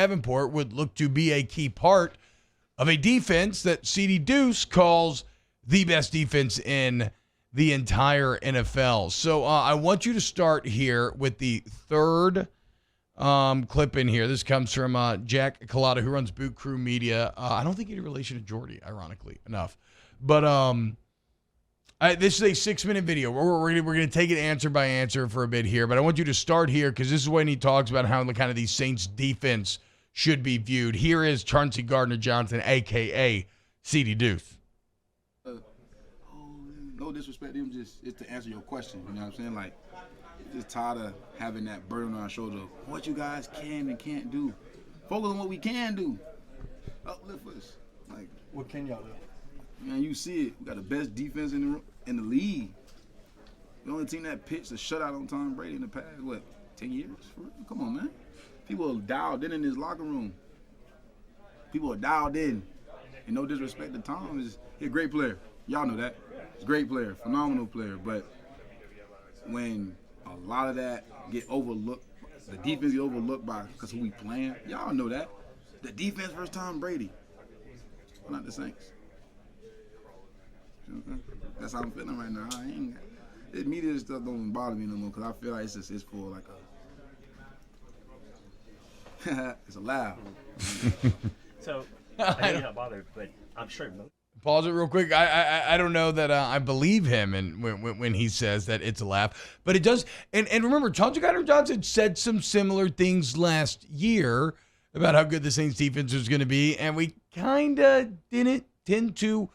Davenport would look to be a key part of a defense that C.D. Deuce calls the best defense in the entire NFL. So I want you to start here with the third clip in here. This comes from Jack Collada, who runs Boot Crew Media. I don't think he's a relation to Jordy, ironically enough. But this is a 6-minute video. We're going to take it answer by answer for a bit here. But I want you to start here because this is when he talks about how the kind of these Saints defense should be viewed. Here is Chauncey Gardner-Johnson, a.k.a. C.D. Deuce. No disrespect to him, it's to answer your question. You know what I'm saying? Like, just tired of having that burden on our shoulder of what you guys can and can't do. Focus on what we can do. Uplift us. Like, what can y'all do? Man, you see it. We got the best defense in the league. The only team that pitched a shutout on Tom Brady in the past, 10 years? For real? Come on, man. People are dialed in his locker room. People are dialed in. And no disrespect to Tom, he's a great player. Y'all know that. He's a great player, phenomenal player. But when a lot of that get overlooked, the defense get overlooked because who we playing, y'all know that. The defense versus Tom Brady. We're not the Saints. You know what I'm saying? That's how I'm feeling right now. This media stuff don't bother me no more because I feel like it's for like it's a laugh. So I know you're not bothered, but I'm sure most. Pause it real quick. I don't know that I believe him and when he says that it's a laugh, but it does. And remember, Chauncey Gardner-Johnson said some similar things last year about how good the Saints defense was going to be, and we kind of didn't tend to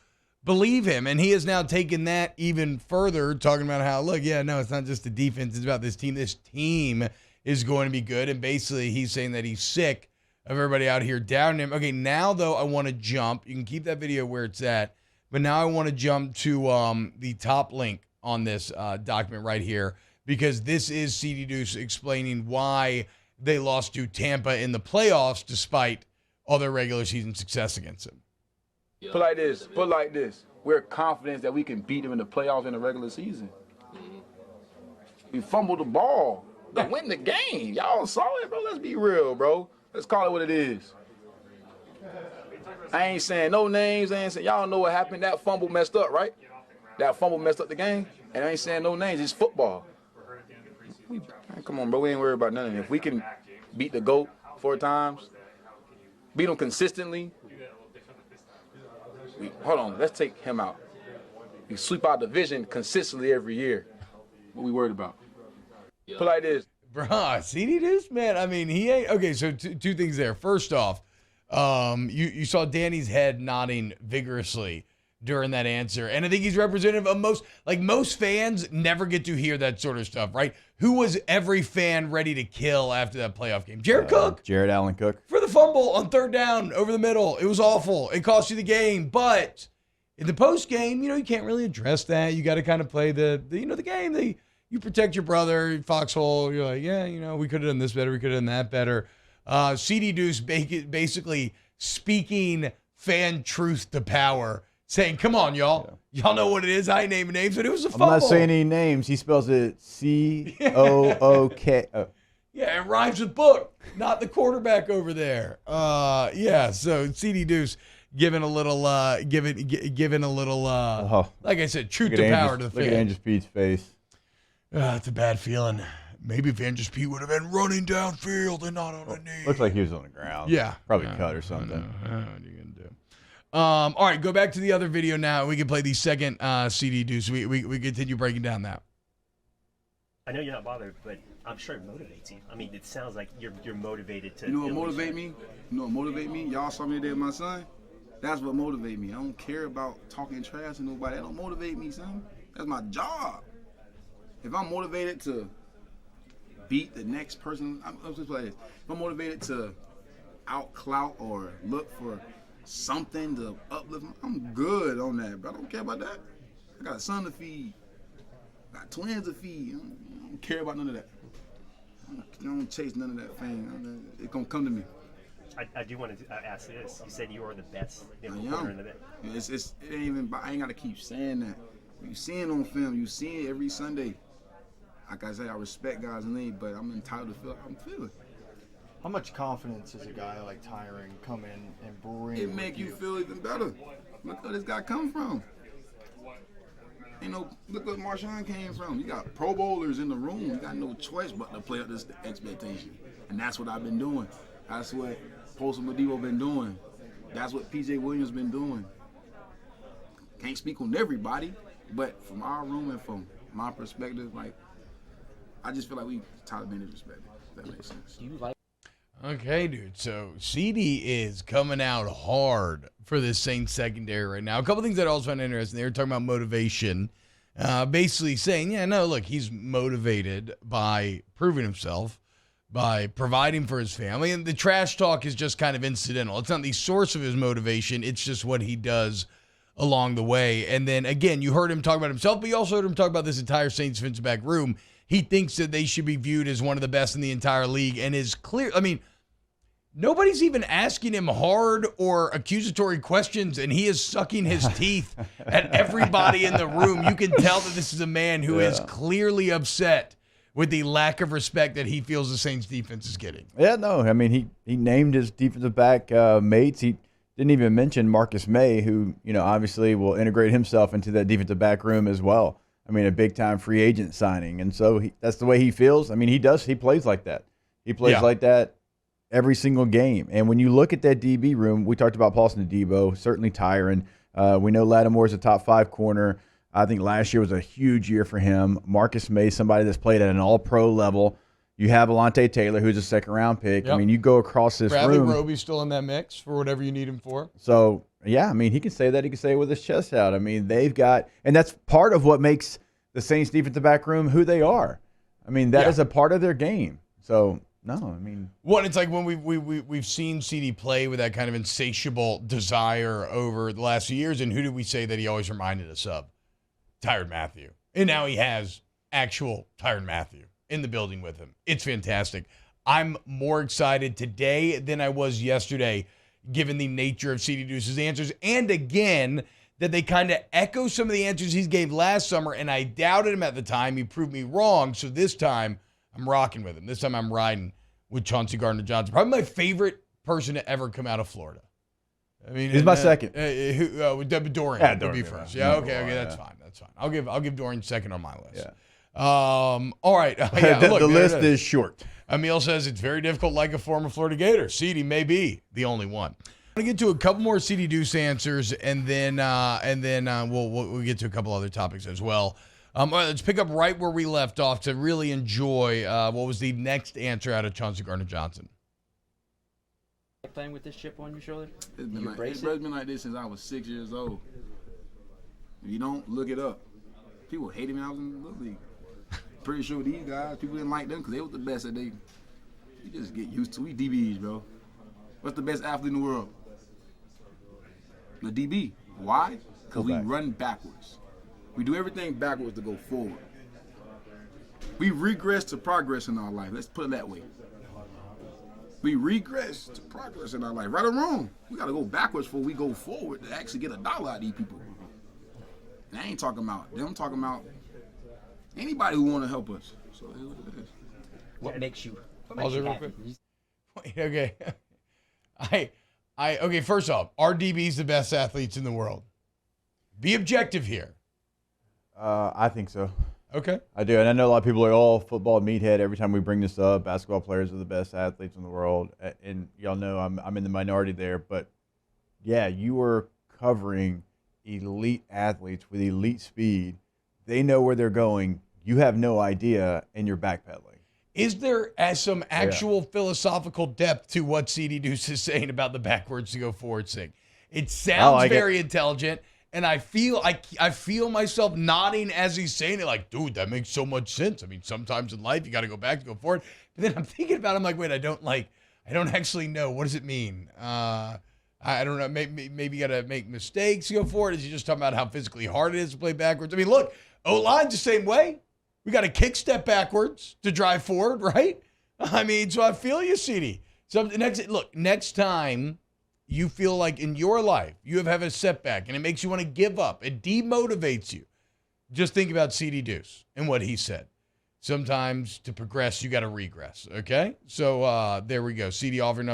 believe him. And he has now taken that even further, talking about how, look, yeah, no, it's not just the defense, it's about this team. This team is going to be good, and basically he's saying that he's sick of everybody out here doubting him. Okay, now, though, I want to jump. You can keep that video where it's at, but now I want to jump to the top link on this document right here, because this is C.D. Deuce explaining why they lost to Tampa in the playoffs despite all their regular season success against them. Put like this. We're confident that we can beat them in the playoffs in the regular season. We fumbled the ball to win the game. Y'all saw it, bro. Let's be real, bro. Let's call it what it is. I ain't saying no names. Y'all know what happened. That fumble messed up, right? That fumble messed up the game. And I ain't saying no names. It's football. Come on, bro. We ain't worried about none of it. If we can beat the GOAT 4 times, beat them consistently. Hold on. Let's take him out. We sweep our division consistently every year. What we worried about? Put like this. Bruh, C.D. Deuce, man. I mean, he ain't. Okay, so two things there. First off, you saw Danny's head nodding vigorously during that answer. And I think he's representative of most fans never get to hear that sort of stuff, right? Who was every fan ready to kill after that playoff game? Jared Cook. Jared Allen Cook. For the fumble on 3rd down over the middle. It was awful. It cost you the game. But in the post game, you can't really address that. You got to kind of play the game. You protect your brother, Foxhole. You're like, yeah, we could have done this better. We could have done that better. C.D. Deuce basically speaking fan truth to power, saying, come on, y'all. Yeah. Y'all know what it is. I ain't naming names, but it was a fumble. I'm not saying any names. He spells it C-O-O-K. Oh. Yeah, it rhymes with book, not the quarterback over there. So C.D. Deuce giving a little, like I said, truth to power to the fan. Look at Andrew Speed's face. It's a bad feeling. Maybe if Andrew Speed would have been running downfield and not on the knee. Looks like he was on the ground. Yeah. Probably cut or something. What are you going to do? All right, go back to the other video now. We can play the second CD Deuce. We continue breaking down that. I know you're not bothered, but I'm sure it motivates you. I mean, it sounds like you're motivated to. You know what motivate me? Y'all saw me today with my son. That's what motivate me. I don't care about talking trash to nobody. That don't motivate me, son. That's my job. If I'm motivated to beat the next person, I'm just like this. If I'm motivated to out-clout or look for something to uplift, I'm good on that, but I don't care about that. I got a son to feed. I got twins to feed. I don't care about none of that. I don't chase none of that fame. It's going to come to me. I do want to ask this. You said you are the best corner in the bit. It ain't even. I ain't got to keep saying that. You see it on film. You see it every Sunday. Like I say, I respect guys' name, but I'm entitled to feel how I'm feeling. How much confidence does a guy like Tyron come in and bring? It make you feel even better. Look where this guy come from. Look where Marshawn came from. You got Pro Bowlers in the room. You got no choice but to play up this expectation. And that's what I've been doing. That's what Postal Madivo been doing. That's what P.J. Williams been doing. Can't speak on everybody, but from our room and from my perspective, like, I just feel like we Tyler been disrespected. If that makes sense. Do you like? Okay, dude. So CD is coming out hard for this Saints secondary right now. A couple things that I also found interesting. They were talking about motivation, basically saying, yeah, no, look, he's motivated by proving himself, by providing for his family, and the trash talk is just kind of incidental. It's not the source of his motivation. It's just what he does along the way. And then, again, you heard him talk about himself, but you also heard him talk about this entire Saints defensive back room. He thinks that they should be viewed as one of the best in the entire league and is clear. I mean, nobody's even asking him hard or accusatory questions, and he is sucking his teeth at everybody in the room. You can tell that this is a man who is clearly upset with the lack of respect that he feels the Saints defense is getting. Yeah, no, I mean, he named his defensive back mates. He didn't even mention Marcus May, who, obviously will integrate himself into that defensive back room as well. I mean, a big-time free agent signing. And so that's the way he feels. I mean, he plays like that. He plays like that every single game. And when you look at that DB room, we talked about Paulson Adebo, certainly Tyron. We know Lattimore is a top 5 corner. I think last year was a huge year for him. Marcus May, somebody that's played at an all-pro level. You have Alontae Taylor, who's a second-round pick. Yep. I mean, you go across this Bradley room. Roby's still in that mix for whatever you need him for. So, yeah, I mean, he can say that. He can say it with his chest out. I mean, they've got – and that's part of what makes the Saints defensive back room who they are. I mean, that is a part of their game. So, no, I mean – Well, it's like when we've seen CD play with that kind of insatiable desire over the last few years, and who did we say that he always reminded us of? Tyrann Mathieu. And now he has actual Tyrann Mathieu in the building with him. It's fantastic. I'm more excited today than I was yesterday, given the nature of CD Deuce's answers. And again, that they kind of echo some of the answers he gave last summer, and I doubted him at the time. He proved me wrong. So this time, I'm rocking with him. This time, I'm riding with Chauncey Gardner-Johnson. Probably my favorite person to ever come out of Florida. I mean, he's my second. Dorian would be first. Yeah, okay, that's fine. That's fine. I'll give Dorian second on my list. Yeah. All right. The list is short. Emil says it's very difficult, like a former Florida Gator. CD may be the only one. I'm gonna get to a couple more CD Deuce answers, and then we'll get to a couple other topics as well. All right, let's pick up right where we left off to really enjoy what was the next answer out of Chauncey Gardner-Johnson. Playing with this chip on your shoulder? It's been like this since I was 6 years old. If you don't look it up, people hated me when I was in the Little League. Pretty sure these guys, people didn't like them because they was the best that they. You just get used to. We DBs, bro. What's the best athlete in the world? The DB. Why? Because we run backwards. We do everything backwards to go forward. We regress to progress in our life. Let's put it that way. We regress to progress in our life. Right or wrong, we got to go backwards before we go forward to actually get $1 out of these people. And I ain't talking about them. I'm talking about anybody who want to help us. So it is what it is. What makes you happy? Wait, okay. Okay, first off, are DBs the best athletes in the world? Be objective here. I think so. Okay. I do. And I know a lot of people are all football meathead every time we bring this up. Basketball players are the best athletes in the world. And y'all know I'm in the minority there. But, yeah, you are covering elite athletes with elite speed. They know where they're going. You have no idea, and you're backpedaling. Is there some actual philosophical depth to what CD Deuce is saying about the backwards to go forward thing? It sounds very intelligent. And I feel myself nodding as he's saying it, like, dude, that makes so much sense. I mean, sometimes in life you got to go back to go forward. But then I'm thinking about it, I'm like, wait, I don't actually know. What does it mean? I don't know. Maybe you got to make mistakes to go forward. Is he just talking about how physically hard it is to play backwards? I mean, look, O-line's the same way. We got to kick step backwards to drive forward, right? I mean, so I feel you, CD. So next time you feel like in your life you have a setback and it makes you want to give up, it demotivates you, just think about CD Deuce and what he said. sometimes to progress, you got to regress. Okay, so there we go. CD offering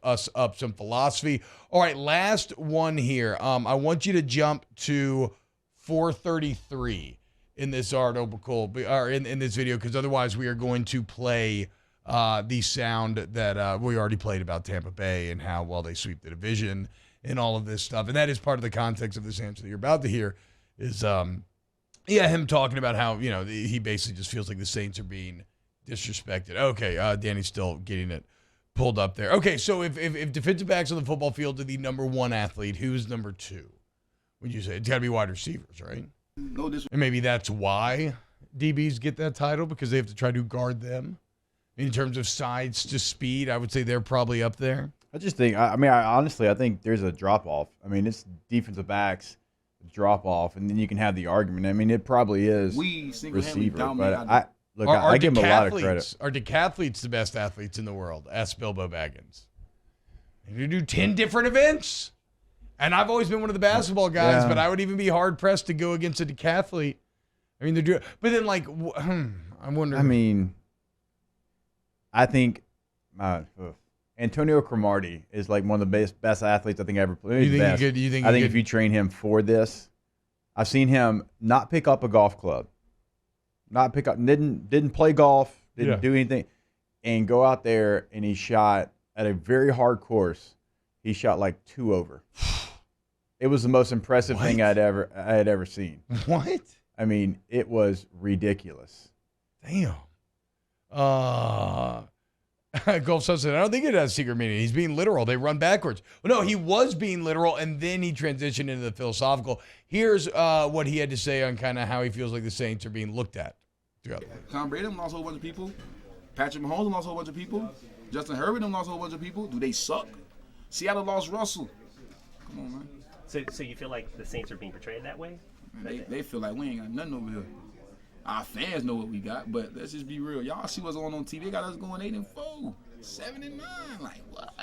us up some philosophy. All right, last one here. I want you to jump to 433 in this article or in this video, because otherwise we are going to play the sound that we already played about Tampa Bay and how well they sweep the division and all of this stuff. And that is part of the context of this answer that you're about to hear is him talking about how, he basically just feels like the Saints are being disrespected. Okay, Danny's still getting it pulled up there. Okay, so if defensive backs on the football field are the number one athlete, who's number two? Would you say it's got to be wide receivers, right? No disrespect. And maybe that's why DBs get that title, because they have to try to guard them. In terms of size to speed, I would say they're probably up there. I just think, I think there's a drop off. I mean, it's defensive backs drop off, and then you can have the argument. I mean, it probably is We single-handedly receiver, dominate. but I give him a lot of credit. Are decathletes the best athletes in the world? Ask Bilbo Baggins. You do 10 different events. And I've always been one of the basketball guys, but I would even be hard pressed to go against a decathlete. I mean, they're doing, but then I'm wondering. I mean, I think Antonio Cromartie is like one of the best athletes I think I ever played. You think he could? You think? I think if you train him for this, I've seen him not pick up a golf club, didn't play golf, didn't do anything, and go out there and he shot at a very hard course. He shot like 2 over. It was the most impressive thing I had ever seen. What? I mean, it was ridiculous. Damn. Golf Sunset, I don't think it has secret meaning. He's being literal. They run backwards. Well, no, he was being literal, and then he transitioned into the philosophical. Here's what he had to say on kind of how he feels like the Saints are being looked at. Tom Brady lost a whole bunch of people. Patrick Mahomes lost a whole bunch of people. Justin Herbert lost a whole bunch of people. Do they suck? Seattle lost Russell. Come on, man. So you feel like the Saints are being portrayed that way? Man, they feel like we ain't got nothing over here. Our fans know what we got, but let's just be real. Y'all see what's on TV. They got us going 8-4, 7-9. Like, what?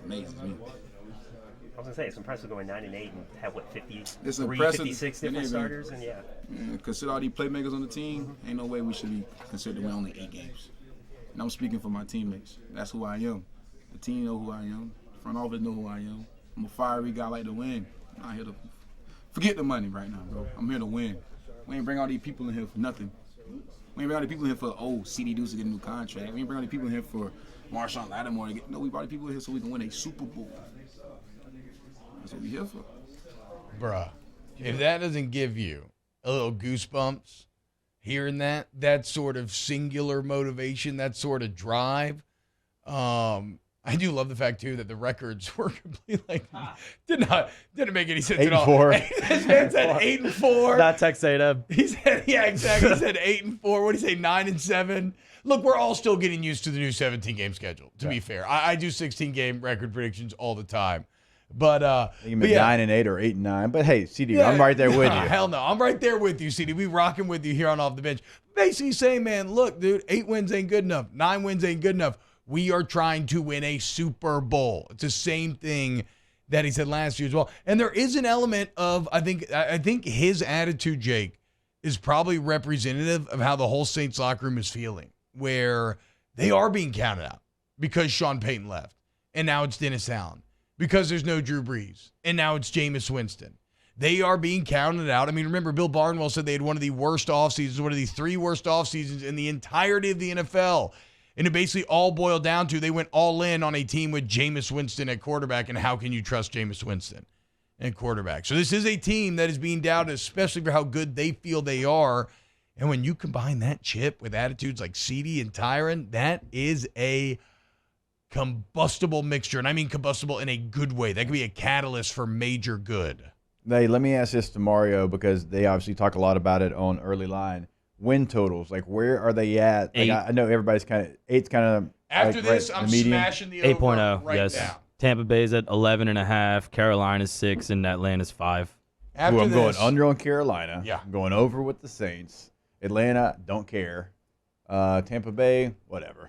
Amazing to me. I was going to say, it's impressive going 9-8 and have, 53, It's impressive. 56 different starters? And consider all these playmakers on the team. Ain't no way we should be considered to win only 8 games. And I'm speaking for my teammates. That's who I am. The team know who I am. The front office know who I am. I'm a fiery guy, like to win. I'm not here to forget the money right now, bro. I'm here to win. We ain't bring all these people in here for nothing. We ain't bring all these people in here for, CD Deuce to get a new contract. We ain't bring all these people in here for Marshawn Lattimore to get. No, we brought the people in here so we can win a Super Bowl. That's what we here for. Bruh, if that doesn't give you a little goosebumps, hearing that sort of singular motivation, that sort of drive, I do love the fact too that the records were completely didn't make any sense at all. 8-4. This man said 8-4. Not Texada. He said, yeah, exactly. He said 8-4. What did he say? 9-7. Look, we're all still getting used to the new 17-game schedule. To be fair, I do 16-game record predictions all the time. But you mean 9-8 or 8-9. But hey, CD, I'm right there with you. Hell no, I'm right there with you, CD. We rocking with you here on Off the Bench. Basically saying, man, look, dude, 8 wins ain't good enough. 9 wins ain't good enough. We are trying to win a Super Bowl. It's the same thing that he said last year as well. And there is an element of, I think his attitude, Jake, is probably representative of how the whole Saints locker room is feeling, where they are being counted out because Sean Payton left, and now it's Dennis Allen, because there's no Drew Brees, and now it's Jameis Winston. They are being counted out. I mean, remember, Bill Barnwell said they had one of the worst offseasons, one of the 3 worst offseasons in the entirety of the NFL. And it basically all boiled down to they went all in on a team with Jameis Winston at quarterback, and how can you trust Jameis Winston at quarterback? So this is a team that is being doubted, especially for how good they feel they are. And when you combine that chip with attitudes like CD and Tyron, that is a combustible mixture. And I mean combustible in a good way. That could be a catalyst for major good. Hey, let me ask this to Mario, because they obviously talk a lot about it on Early Line. Win totals, like where are they at? Like, I know everybody's kind of 8's kind of after like this. I'm smashing the over 8.0. right Yes. now. Tampa Bay's at 11.5. Carolina's 6, and Atlanta's 5. After I'm going this, under on Carolina. Yeah. I'm going over with the Saints. Atlanta, don't care. Tampa Bay, whatever.